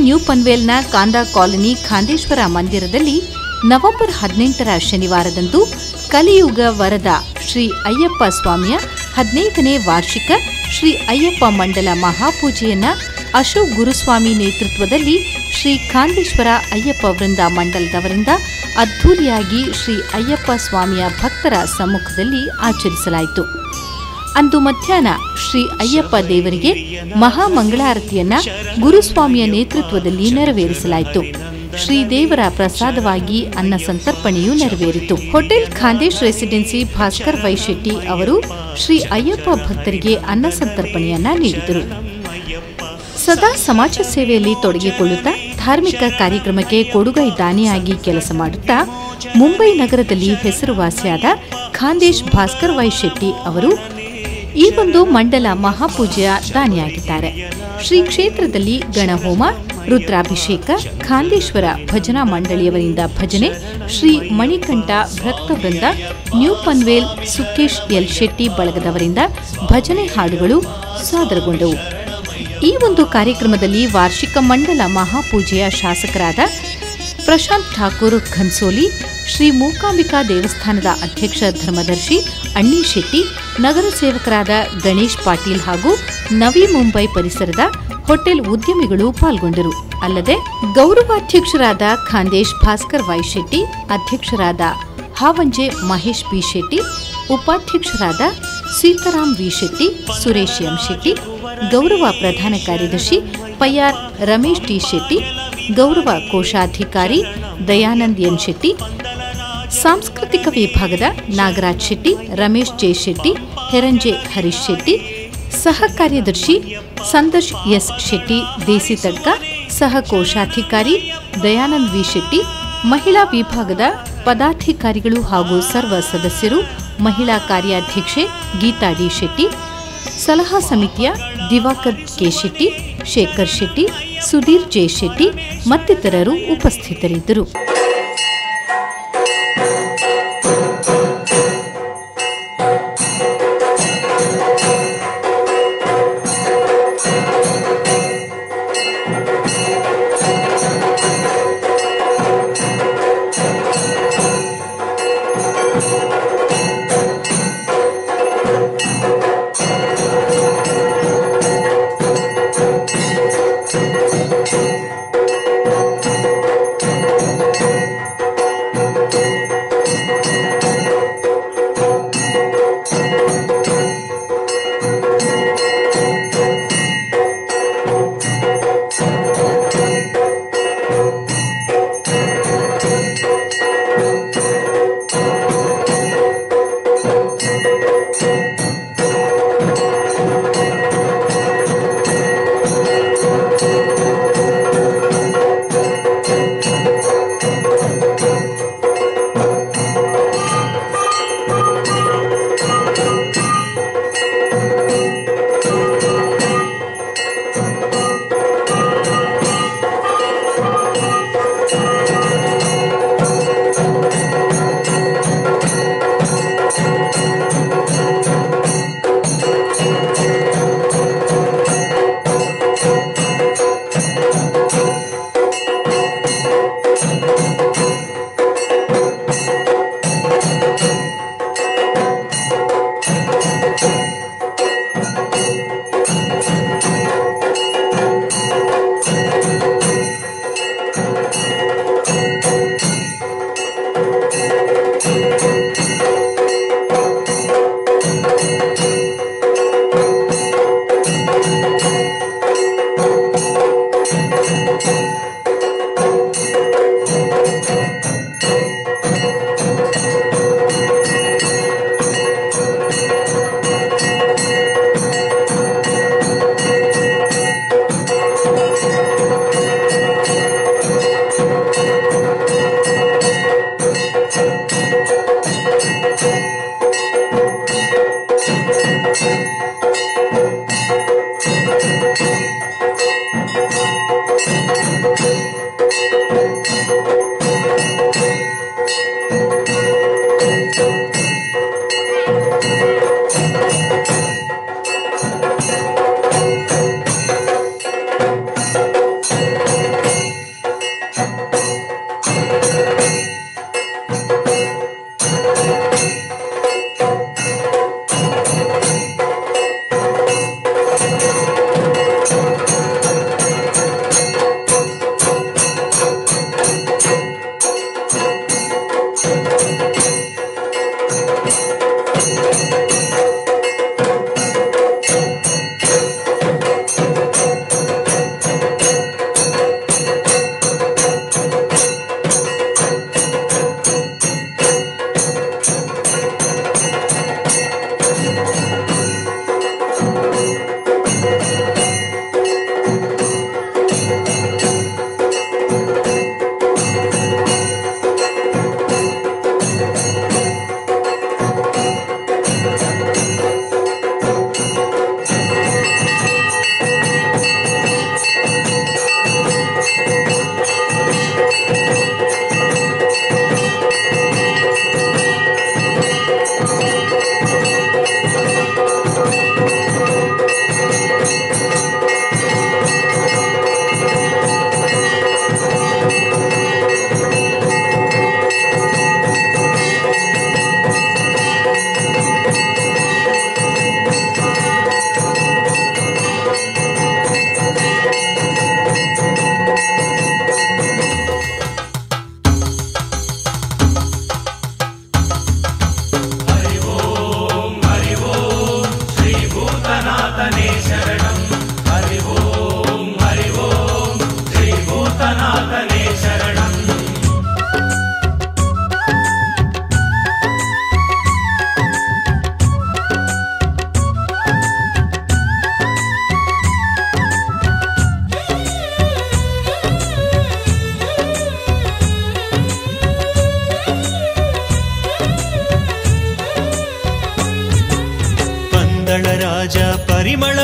New ಪನ್ವೇಲ್ನ kanda colony ಖಾಂದೇಶ್ವರ ಮಂದಿರದಲ್ಲಿ November 18ರ ಶನಿವಾರದಂದು ಕಲಿಯುಗ ವರದ ಶ್ರೀ ಅಯ್ಯಪ್ಪ ಸ್ವಾಮಿಯ 15ನೇ ವಾರ್ಷಿಕ ಶ್ರೀ ಅಯ್ಯಪ್ಪ ಮಂಡಲ ಮಹಾಪೂಜೆಯನ್ನ ಅಶೋಕ್ ಗುರುಸ್ವಾಮಿ ನೇತೃತ್ವದಲ್ಲಿ ಶ್ರೀ ಖಾಂದೇಶ್ವರ ಅಯ್ಯಪ್ಪ ವೃಂದ ಮಂಡಲದವರಿಂದ ಅದ್ಧೂರಿಯಾಗಿ ಶ್ರೀ ಅಯ್ಯಪ್ಪ ಸ್ವಾಮಿಯ ಭಕ್ತರ ಸಮ್ಮುಖದಲ್ಲಿ ಆಚರಿಸಲಾಯಿತು. ಅಂದು ಮಧ್ಯಾಹ್ನ ಶ್ರೀ ಅಯ್ಯಪ್ಪ ದೇವರಿಗೆ ಮಹಾಮಂಗಳಾರತಿಯನ್ನ ಗುರುಸ್ವಾಮಿಯ ನೇತೃತ್ವದಲ್ಲಿ ನೆರವೇರಿಸಲಾಯಿತು. ಶ್ರೀದೇವರ ಪ್ರಸಾದವಾಗಿ ಅನ್ನ ಸಂತರ್ಪಣೆಯೂ ನೆರವೇರಿತು. Hotel Khandesh residency Bhaskar Y Shetty ಅವರು ಶ್ರೀ ಅಯ್ಯಪ್ಪ ಭಕ್ತರಿಗೆ ಅನ್ನ ಸಂತರ್ಪಣೆಯನ್ನ ನೀಡಿದರು. ಸದಾ ಸಮಾಜ ಸೇವೆಯಲ್ಲಿ ತೊಡಗಿಕೊಳ್ಳುತ್ತಾ ಧಾರ್ಮಿಕ ಕಾರ್ಯಕ್ರಮಕ್ಕೆ ಕೊಡುಗೈ ದಾನಿಯಾಗಿ ಕೆಲಸ ಮಾಡುತ್ತಾ ಮುಂಬೈ ನಗರದಲ್ಲಿ ಹೆಸರುವಾಸಿಯಾದ ಖಾಂದೇಶ್ ಭಾಸ್ಕರ್ ವೈ ಶೆಟ್ಟಿ ಅವರು ಈ ಒಂದು ಮಂಡಲ ಮಹಾಪೂಜೆಯ ದಾನಿಯಾಗಿದ್ದಾರೆ. ಶ್ರೀ ಕ್ಷೇತ್ರದಲ್ಲಿ ಗಣಹೋಮ, ರುದ್ರಾಭಿಷೇಕ, ಖಾಂದೇಶ್ವರ ಭಜನಾ ಮಂಡಳಿಯವರಿಂದ ಭಜನೆ, ಶ್ರೀ ಮಣಿಕಂಠ ಭಕ್ತವೃಂದ, ನ್ಯೂ ಪನ್ವೇಲ್ ಸುಕೇಶ್ ಎಲ್ ಶೆಟ್ಟಿ ಬಳಗದವರಿಂದ ಭಜನೆ ಹಾಡುಗಳು ಸಾದರಗೊಂಡವು. ಈ ಒಂದು ಕಾರ್ಯಕ್ರಮದಲ್ಲಿ ವಾರ್ಷಿಕ ಮಂಡಲ ಮಹಾಪೂಜೆಯ ಶಾಸಕರಾದ ಪ್ರಶಾಂತ್ ಠಾಕೂರ್ ಘನ್ಸೋಲಿ, ಶ್ರೀ ಮೂಕಾಂಬಿಕಾ ದೇವಸ್ಥಾನದ ಅಧ್ಯಕ್ಷ ಧರ್ಮದರ್ಶಿ ಅಣ್ಣಿ ಶೆಟ್ಟಿ, ನಗರ ಸೇವಕರಾದ ಗಣೇಶ್ ಪಾಟೀಲ್ ಹಾಗೂ ನವಿ ಮುಂಬೈ ಪರಿಸರದ ಹೋಟೆಲ್ ಉದ್ಯಮಿಗಳು ಪಾಲ್ಗೊಂಡರು. ಅಲ್ಲದೆ ಗೌರವಾಧ್ಯಕ್ಷರಾದ ಖಾಂದೇಶ್ ಭಾಸ್ಕರ್ ವೈ ಶೆಟ್ಟಿ, ಅಧ್ಯಕ್ಷರಾದ ಹಾವಂಜೆ ಮಹೇಶ್ ಬಿ ಶೆಟ್ಟಿ, ಉಪಾಧ್ಯಕ್ಷರಾದ ಸೀತಾರಾಮ್ ವಿ ಶೆಟ್ಟಿ, ಸುರೇಶ್ ಎಂ ಶೆಟ್ಟಿ, ಗೌರವ ಪ್ರಧಾನ ಕಾರ್ಯದರ್ಶಿ ಪಯ್ಯಾರ್ ರಮೇಶ್ ಟಿ ಶೆಟ್ಟಿ, ಗೌರವ ಕೋಶಾಧಿಕಾರಿ ದಯಾನಂದ್ ಎನ್ ಶೆಟ್ಟಿ, ಸಾಂಸ್ಕೃತಿಕ ವಿಭಾಗದ ನಾಗರಾಜ್ ಶೆಟ್ಟಿ, ರಮೇಶ್ ಜೆ ಶೆಟ್ಟಿ, ಹೆರಂಜೆ ಹರೀಶ್ ಶೆಟ್ಟಿ, ಸಹ ಕಾರ್ಯದರ್ಶಿ ಸಂದರ್ಶ್ ಎಸ್ ಶೆಟ್ಟಿ ದೇಸಿ ತಡ್ಕ, ಸಹ ಕೋಶಾಧಿಕಾರಿ ದಯಾನಂದ್ ವಿ ಶೆಟ್ಟಿ, ಮಹಿಳಾ ವಿಭಾಗದ ಪದಾಧಿಕಾರಿಗಳು ಹಾಗೂ ಸರ್ವ ಸದಸ್ಯರು, ಮಹಿಳಾ ಕಾರ್ಯಾಧ್ಯಕ್ಷೆ ಗೀತಾ ಡಿ ಶೆಟ್ಟಿ, ಸಲಹಾ ಸಮಿತಿಯ ದಿವಾಕರ್ ಕೆ ಶೆಟ್ಟಿ, ಶೇಖರ್ ಶೆಟ್ಟಿ, ಸುಧೀರ್ ಜೆ ಶೆಟ್ಟಿ ಮತ್ತಿತರರು ಉಪಸ್ಥಿತರಿದ್ದರು.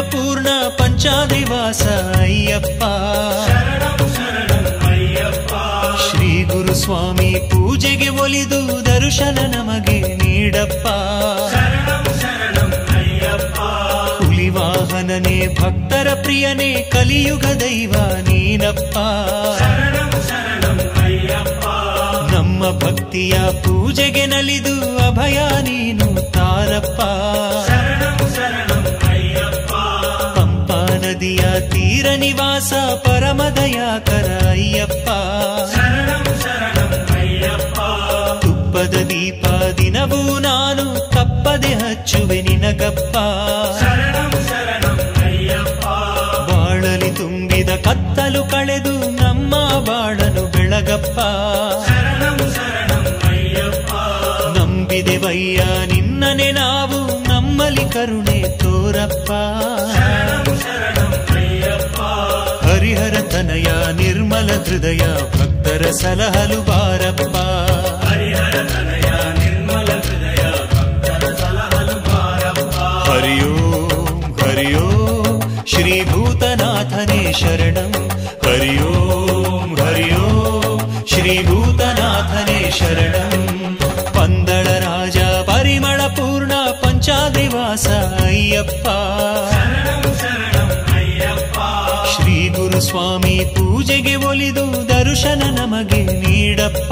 ಪರಿಮಳಪೂರ್ಣ ಪಂಚಾದ್ರಿವಾಸ ಅಯ್ಯಪ್ಪ. ಶ್ರೀ ಗುರುಸ್ವಾಮಿ ಪೂಜೆಗೆ ಒಲಿದು ದರ್ಶನ ನಮಗೆ ನೀಡಪ್ಪ. ಹುಲಿವಾಹನನೇ ಭಕ್ತರ ಪ್ರಿಯನೇ ಕಲಿಯುಗ ದೈವ ನೀನಪ್ಪ. ನಮ್ಮ ಭಕ್ತಿಯ ಪೂಜೆಗೆ ನಲಿದು ಅಭಯ ನೀನು ತಾರಪ್ಪ. ಪಂಪಾ ನದಿಯ ತೀರ ನಿವಾಸ ಪರಮದಯಾಕರ ಅಯ್ಯಪ್ಪ. ತುಪ್ಪದ ದೀಪ ದಿನವೂ ನಾನು ತಪ್ಪದೆ ಹಚ್ಚುವೆ ನಿನಗಪ್ಪ. ಬಾಳಲಿ ತುಂಬಿದ ಕತ್ತಲು ಕಳೆದು ನಮ್ಮ ಬಾಳನು ಬೆಳಗಪ್ಪ. ನಂಬಿದೆವಯ್ಯ ನಿನ್ನನೆ ನಾವು ನಮ್ಮಲ್ಲಿ ಕರುಣೆ ತೋರಪ್ಪ. ಹರಿಹರ ತನಯ ನಿರ್ಮಲ ಹೃದಯ ಭಕ್ತರ ಸಲಹಲು ಬಾರಪ್ಪ. ಹರಿಯೋಂ ಹರಿಯೋಂ ಶ್ರೀ ಭೂತನಾಥನೇ ಶರಣಂ. ಹರಿಯೋಂ ಹರಿಯೋಂ ಶ್ರೀ ಭೂತನಾಥನೇ ಶರಣಂ. ಪಂದಳ ರಾಜ ಪರಿಮಳ ಪೂರ್ಣ ಪಂಚಾದ್ರಿವಾಸ ಅಯ್ಯಪ್ಪ. ಶ್ರೀ ಗುರುಸ್ವಾಮಿ ಪೂಜೆಗೆ ಒಲಿದು ದರ್ಶನ ನಮಗೆ ನೀಡಪ್ಪ.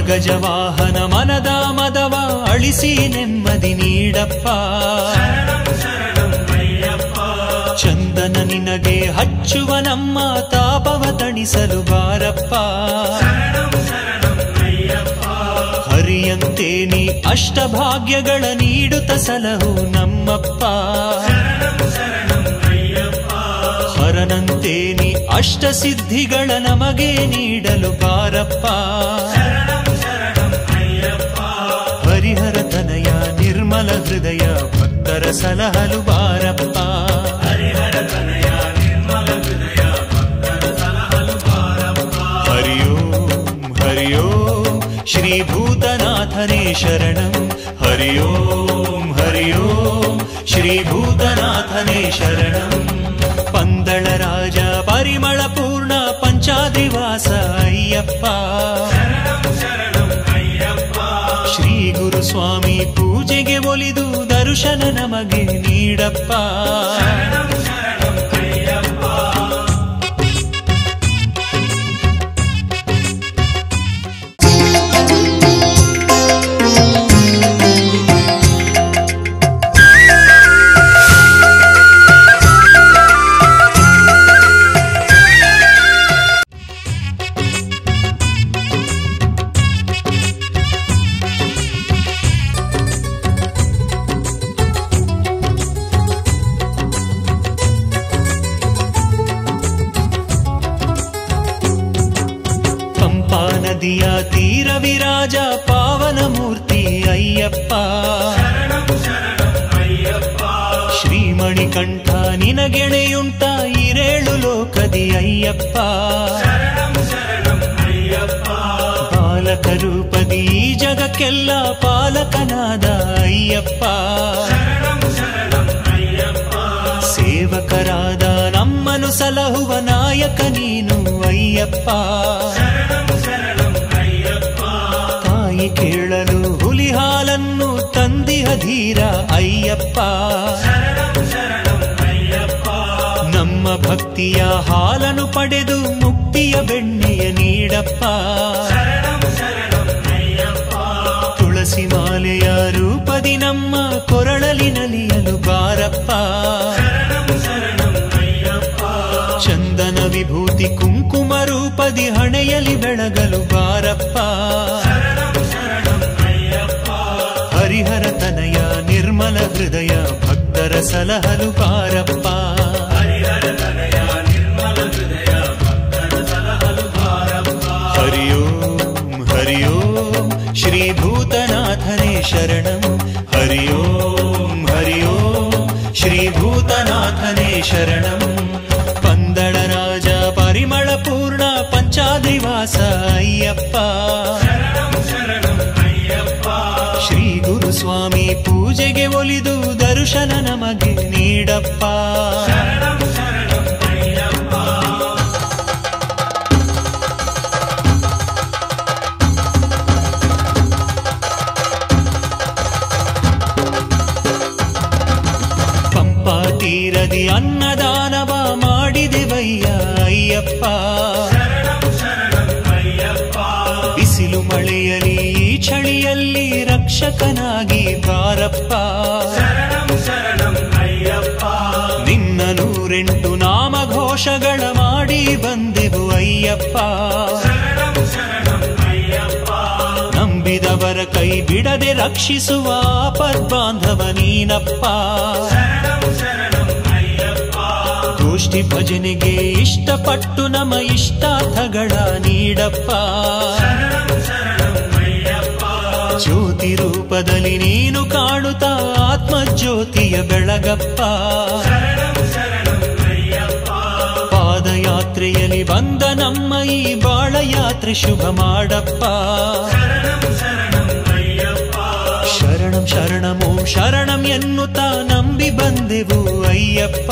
ಗಜವಾಹನ ಮನದ ಮದವ ಅಳಿಸಿ ನೆಮ್ಮದಿ ನೀಡಪ್ಪ. ಚಂದನ ನಿನಗೆ ಹಚ್ಚುವ ನಮ್ಮ ತಾಪವ ತಣಿಸಲು ಬಾರಪ್ಪ. ಹರಿಯಂತೆ ನೀ ಅಷ್ಟಭಾಗ್ಯಗಳ ನೀಡುತ್ತ ಸಲಹು ನಮ್ಮಪ್ಪ. ಹರನಂತೆ ನೀ ಅಷ್ಟ ಸಿದ್ಧಿಗಳ ನಮಗೆ ನೀಡಲು ಬಾರಪ್ಪ. ಹರಿಹರ ತನಯ ನಿರ್ಮಲ ಹೃದಯ ಭಕ್ತರ ಸಲಹಲು ಬಾರಪ್ಪ. ಹರಿಯೋಂ ಹರಿಯೋಂ ಶ್ರೀ ಭೂತನಾಥನೇ ಶರಣಂ. ಹರಿಯೋಂ ಹರಿಯೋಂ ಶ್ರೀ ಭೂತನಾಥನೇ ಶರಣಂ. ಪಂದಳ ರಾಜ ಪರಿಮಳ ಪೂರ್ಣ ಪಂಚಾದಿವಾಸ ಅಯ್ಯಪ್ಪ. ಶ್ರೀ ಗುರು ಸ್ವಾಮಿ ಪೂಜೆಗೆ ಒಲಿದು ದರ್ಶನ ನಮಗೆ ನೀಡಪ್ಪ. ಕವಿರಾಜ ಪಾವನ ಮೂರ್ತಿ ಅಯ್ಯಪ್ಪ. ಶ್ರೀಮಣಿಕಂಠ ನಿನಗೆಣೆಯುಂಟ ಇರೇಳು ಲೋಕದಿ ಅಯ್ಯಪ್ಪ. ಪಾಲಕ ರೂಪದಿ ಈ ಜಗಕ್ಕೆಲ್ಲ ಪಾಲಕನಾದ ಅಯ್ಯಪ್ಪ. ಸೇವಕರಾದ ನಮ್ಮನು ಸಲಹುವ ನಾಯಕ ನೀನು ಅಯ್ಯಪ್ಪ. ತಾಯಿ ಕೇಳಲು ಹುಲಿ ಹಾಲನ್ನು ತಂದಿಹ ಧೀರ ಅಯ್ಯಪ್ಪ. ನಮ್ಮ ಭಕ್ತಿಯ ಹಾಲನ್ನು ಪಡೆದು ಮುಕ್ತಿಯ ಬೆಣ್ಣೆಯ ನೀಡಪ್ಪ. ತುಳಸಿ ಮಾಲೆಯ ರೂಪದಿ ನಮ್ಮ ಕೊರಳಲಿ ನಲಿಯಲು ಬಾರಪ್ಪ. ಚಂದನ ವಿಭೂತಿ ಕುಂಕುಮ ರೂಪದಿ ಹಣೆಯಲಿ ಬೆಳಗಲು ಬಾರಪ್ಪ. ಹರಿಹರ ತನಯ ನಿರ್ಮಲ ಹೃದಯ ಭಕ್ತರ ಸಲಹಲು ಬಾರಪ್ಪ. ಹರಿ ಓಂ ಹರಿ ಓಂ ಶ್ರೀ ಭೂತನಾಥನೇ ಶರಣಂ. ಹರಿ ಓಂ ಹರಿ ಓಂ ಶ್ರೀ ಭೂತನಾಥನೇ ಶರಣಂ. ಪಂದಳ ರಾಜ ಪರಿಮಳ ಪೂರ್ಣ ಪಂಚಾದ್ರಿವಾಸ ಅಯ್ಯಪ್ಪ. ಶ್ರೀ ಗುರುಸ್ವಾಮಿ ಪೂಜೆಗೆ ಒಲಿದು ದರ್ಶನ ನಮಗೆ ನೀಡಪ್ಪ. ಪಂಪಾ ತೀರದಿ ಅನ್ನದಾನವ ಮಾಡಿದೆವಯ್ಯ ಅಯ್ಯಪ್ಪ. ಬಿಸಿಲು ಮಳೆಯಲಿ ಈ ಚಳಿಯಲ್ಲಿ ರಕ್ಷಕನಾಗಿ ಬಾರಪ್ಪ. ನಿನ್ನ 108 ನಾಮಘೋಷಗಳ ಮಾಡಿ ಬಂದೆವು ಅಯ್ಯಪ್ಪ. ನಂಬಿದವರ ಕೈ ಬಿಡದೆ ರಕ್ಷಿಸುವ ಆಪದ್ಬಾಂಧವ ನೀನಪ್ಪ. ಗೋಷ್ಠಿ ಭಜನೆಗೆ ಇಷ್ಟಪಟ್ಟು ನಮ್ಮ ಇಷ್ಟಾರ್ಥಗಳ ನೀಡಪ್ಪ. ಜ್ಯೋತಿ ರೂಪದಲ್ಲಿ ನೀನು ಕಾಣುತ್ತಾ ಆತ್ಮಜ್ಯೋತಿಯ ಬೆಳಗಪ್ಪ. ಪಾದಯಾತ್ರೆಯಲ್ಲಿ ಬಂದ ನಮ್ಮ ಈ ಬಾಳಯಾತ್ರೆ ಶುಭ ಮಾಡಪ್ಪ. ಶರಣಂ ಶರಣಂ ಓಂ ಶರಣಂ ಎನ್ನುತ್ತಾ ನಂಬಿ ಬಂದೆವು ಅಯ್ಯಪ್ಪ.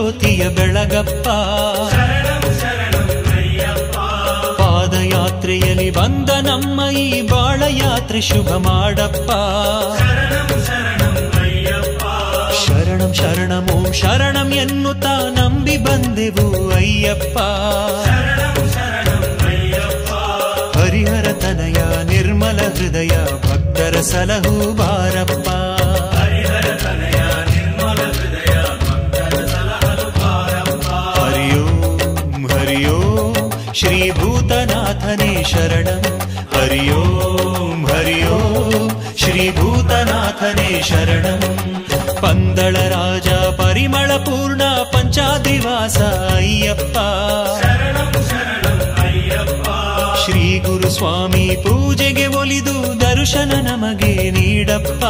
ಜ್ಯೋತಿಯ ಬೆಳಗಪ್ಪ. ಪಾದಯಾತ್ರೆಯಲ್ಲಿ ಬಂದ ನಮ್ಮ ಈ ಬಾಳಯಾತ್ರೆ ಶುಭ ಮಾಡಪ್ಪ. ಶರಣಂ ಶರಣಂ ಓಂ ಶರಣಂ ಎನ್ನುತ್ತಾ ನಂಬಿ ಬಂದೆವು ಅಯ್ಯಪ್ಪ. ಹರಿಹರ ತನಯ ನಿರ್ಮಲ ಹೃದಯ ಭಕ್ತರ ಸಲಹು ಬಾರಪ್ಪ. ಹರಿಯೋಂ ಹರಿಯೋಂ ಶ್ರೀ ಭೂತನಾಥನೇ ಶರಣಂ. ಹರಿಯೋಂ ಹರಿಯೋಂ ಶ್ರೀ ಭೂತನಾಥನೇ ಶರಣಂ. ಪಂದಳ ರಾಜ ಪರಿಮಳ ಪೂರ್ಣ ಪಂಚಾದ್ರಿವಾಸ ಅಯ್ಯಪ್ಪ. ಶ್ರೀ ಗುರು ಸ್ವಾಮಿ ಪೂಜೆಗೆ ಒಲಿದು ದರ್ಶನ ನಮಗೆ ನೀಡಪ್ಪ.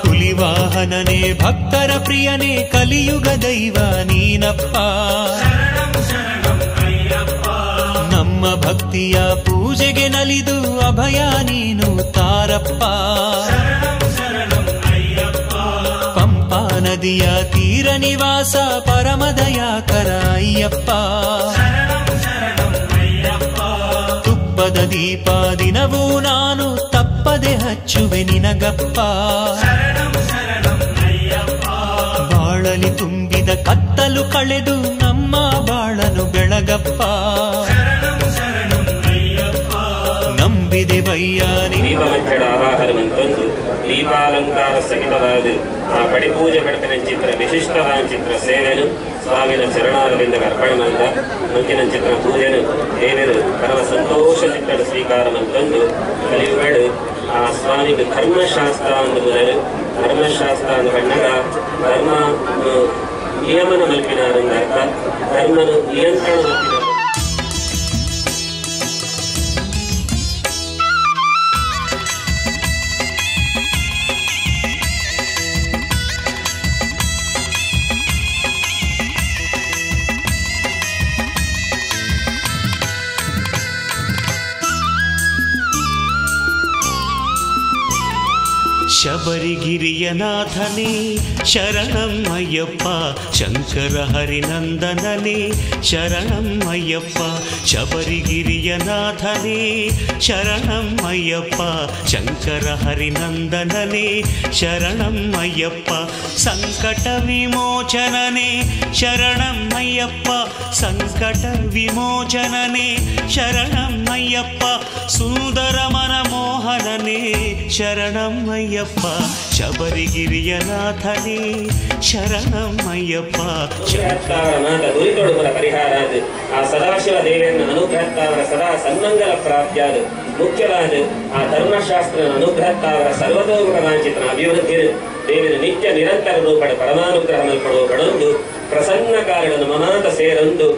ಹುಲಿವಾಹನನೇ ಭಕ್ತರ ಪ್ರಿಯನೇ ಕಲಿಯುಗ ದೈವ ನೀನಪ್ಪ. ನಮ್ಮ ಭಕ್ತಿಯ ಪೂಜೆಗೆ ನಲಿದು ಅಭಯ ನೀನು ತಾರಪ್ಪ. ಪಂಪಾ ನದಿಯ ತೀರ ನಿವಾಸ ಪರಮದಯಾಕರ ಅಯ್ಯಪ್ಪ. ತುಪ್ಪದ ದೀಪ ದಿನವೂ ನಾನು ತಪ್ಪದೆ ಹಚ್ಚುವೆ ನಿನಗಪ್ಪ. ಬಾಳಲಿ ತುಂಬಿದ ಕತ್ತಲು ಕಳೆದು ನಮ್ಮ ಬಾಳನು ಬೆಳಗಪ್ಪ. ನಂಬಿದೆ ಬಯ್ಯಾನಿ ಆವಾಹನವನ್ನು ತಂದು ದೀಪಾಲಂಕಾರ ಸಹಿತವಾದ ಆ ಪಡಿಪೂಜೆ ಪಡ್ತಿನ ಚಿತ್ರ ವಿಶಿಷ್ಟವಾದ ಚಿತ್ರ ಸೇವೆನು ಸ್ವಾಮಿನ ಚರಣಾರವಿಂದ ಅರ್ಪಣೆ ಮಾಡಿದ ಮುಂದಿನ ಚಿತ್ರ ಪೂಜೆನು ದೇವರು ಪರಮ ಸಂತೋಷ ಚಿತ್ರದ ಸ್ವೀಕಾರವನ್ನು ತಂದು ಕಲಿಯುಗಳು ಆ ಸ್ವಾಮಿಗೆ ಧರ್ಮಶಾಸ್ತ್ರ ಅನ್ನುವುದನ್ನು ಧರ್ಮಶಾಸ್ತ್ರ ಅನ್ನು ಕಂಡಾಗ ಧರ್ಮ ನಿಯಮನ ಮಲ್ಪಿನಾರಂದಾಗ ಧರ್ಮನು ನಿಯಂತ್ರಣ ಮಲ್ಪಿನ ಶಬರಿಗಿರಿಯ ನಾಥನೇ ಶರಣಂ ಅಯ್ಯಪ್ಪ. ಶಂಕರ ಹರಿನಂದನನೇ ಶರಣಂ ಅಯ್ಯಪ್ಪ. ಶಬರಿಗಿರಿಯ ನಾಥನೇ ಶರಣಂ ಅಯ್ಯಪ್ಪ. ಶಂಕರ ಹರಿನಂದನನೇ ಶರಣಂ ಅಯ್ಯಪ್ಪ. ಸಂಕಟ ವಿಮೋಚನನೇ ಶರಣಂ ಅಯ್ಯಪ್ಪ. ಸಂಕಟ ವಿಮೋಚನನೇ ಶರಣಂ ಅಯ್ಯಪ್ಪ. ಸುಂದರ ಮನಮೋಹನನೇ ಶರಣಂ ಅಯ್ಯಪ್ಪ. ಶಬರಿಗಿರಿಯ ನಾಥನೇ ಶರಣಂ ಅಯ್ಯಪ್ಪ. ದುರಿತೊಡುಗಳ ಪರಿಹಾರ ಆ ಸದಾಶಿವ ದೇವಿಯನ್ನು ಅನುಗ್ರಹತ್ತಾವರ ಸದಾ ಸನ್ಮಂಗಲ ಪ್ರಾಪ್ತಿಯಾದ ಮುಖ್ಯವಾದ ಆ ಧರ್ಮಶಾಸ್ತ್ರ ಅನುಗ್ರಹತ್ತಾವರ ಸರ್ವತೋಮುಖ ಅಭಿವೃದ್ಧಿ ದೇವಿನ ನಿತ್ಯ ನಿರಂತರ ರೂಪಡ ಪರಮಾನುಗ್ರಹ ಮಲ್ಪಡುವ ಕಡೊಂದು ಪ್ರಸನ್ನ ಕಾರಣನು ಮಮಾತ ಸೇರೊಂದು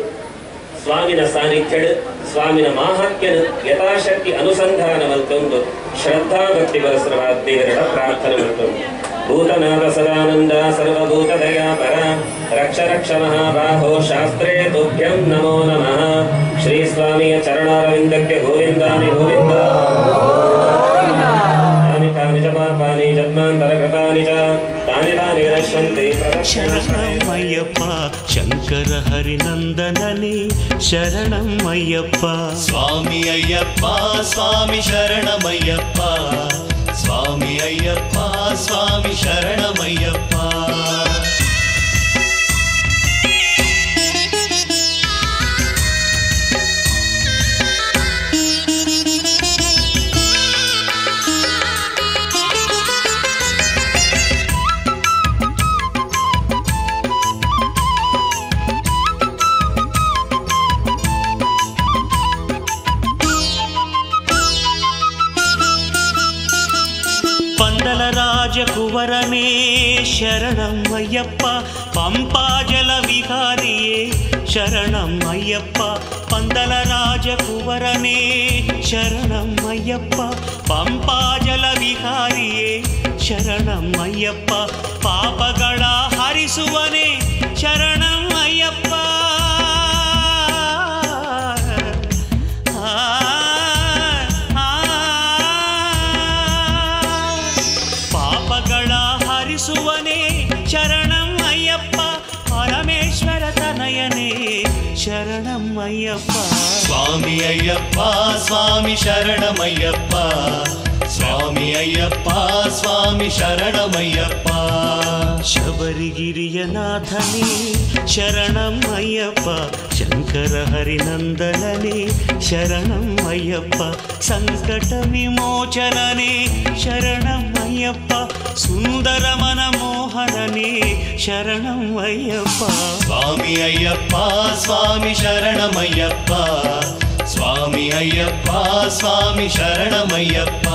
ಸ್ವಾಮಿನ ಸಾನ್ನಿಧ್ಯಡು ಸ್ವಾಮಿನ ಮಾಹಾತ್ಮ್ಯನು ಯಥಾಶಕ್ತಿ ಅನುಸಂಧಾನ ಮಲ್ತೊಂದು ಶ್ರದ್ಧಾ ಭಕ್ತಿ ಪರಸ್ಪರವಾದ ದೇವರ ಪ್ರಾರ್ಥನೆ ಮಲ್ತೊಂದು ಭೂತನಾಥ ಸದಾನಂದ ಸರ್ವಭೂತ ದಯಾ ಪರ ರಕ್ಷ ರಕ್ಷ ಮಹಾಬಾಹೋ ಶಾಸ್ತ್ರೇ ತುಭ್ಯಂ ನಮೋ ನಮಃ. ಶ್ರೀ ಸ್ವಾಮಿಯ ಚರಣಾರವಿಂದಕ್ಕೆ ಗೋವಿಂದಾನಿ ಗೋವಿಂದ. ತಾನಿ ಚ ಪಾಪಾನಿ ಜನ್ಮಾಂತರ ಕೃತಾನಿ ಚ ತಾನಿ ತಾನಿ ರಕ್ಷಂತೆ. ಶರಣಂ ಅಯ್ಯಪ್ಪ. ಶಂಕರ ಹರಿನಂದನನೇ ಶರಣಂ ಅಯ್ಯಪ್ಪ. ಸ್ವಾಮಿ ಅಯ್ಯಪ್ಪ ಸ್ವಾಮಿ ಶರಣಮಯ್ಯಪ್ಪ. ಸ್ವಾಮಿ ಅಯ್ಯಪ್ಪ ಸ್ವಾಮಿ ಶರಣಮಯ್ಯಪ್ಪ. ರಾಜಕುವರನೇ ಶರಣಂ ಅಯ್ಯಪ್ಪ. ಪಂಪಾಜಲ ವಿಹಾರಿಯೇ ಶರಣಂ ಅಯ್ಯಪ್ಪ. ಪಂದಲ ರಾಜಕುವರನೇ ಶರಣಂ ಅಯ್ಯಪ್ಪ. ಪಂಪಾಜಲ ವಿಹಾರಿಯೇ ಶರಣಂ ಅಯ್ಯಪ್ಪ. ಪಾಪಗಳ ಹರಿಸುವನೇ ಶರಣಂ ಅಯ್ಯಪ್ಪ. ಪಾಪಗಳ ಹರಿಸುವನೇ ಶರಣ ಅಯ್ಯಪ್ಪ. ಸ್ವಾಮಿ ಅಯ್ಯಪ್ಪ ಸ್ವಾಮಿ ಶರಣಮಯ್ಯಪ್ಪ, ಸ್ವಾಮಿ ಅಯ್ಯಪ್ಪ ಸ್ವಾಮಿ ಶರಣಮಯ್ಯಪ್ಪ. ಶಬರಿಗಿರಿಯ ನಾಥನೇ ಶರಣಂ ಅಯ್ಯಪ್ಪ, ಶಂಕರ ಹರಿನಂದನನೇ ಶರಣಂ ಅಯ್ಯಪ್ಪ, ಸಂಕಟ ವಿಮೋಚನನೇ ಶರಣಂ ಅಯ್ಯಪ್ಪ, ಸುಂದರ ಮನಮೋಹನನೇ ಶರಣಂ ಅಯ್ಯಪ್ಪ. ಸ್ವಾಮಿ ಅಯ್ಯಪ್ಪ ಸ್ವಾಮಿ ಶರಣಮಯ್ಯಪ್ಪ, ಸ್ವಾಮಿ ಅಯ್ಯಪ್ಪ ಸ್ವಾಮಿ ಶರಣಮಯ್ಯಪ್ಪ.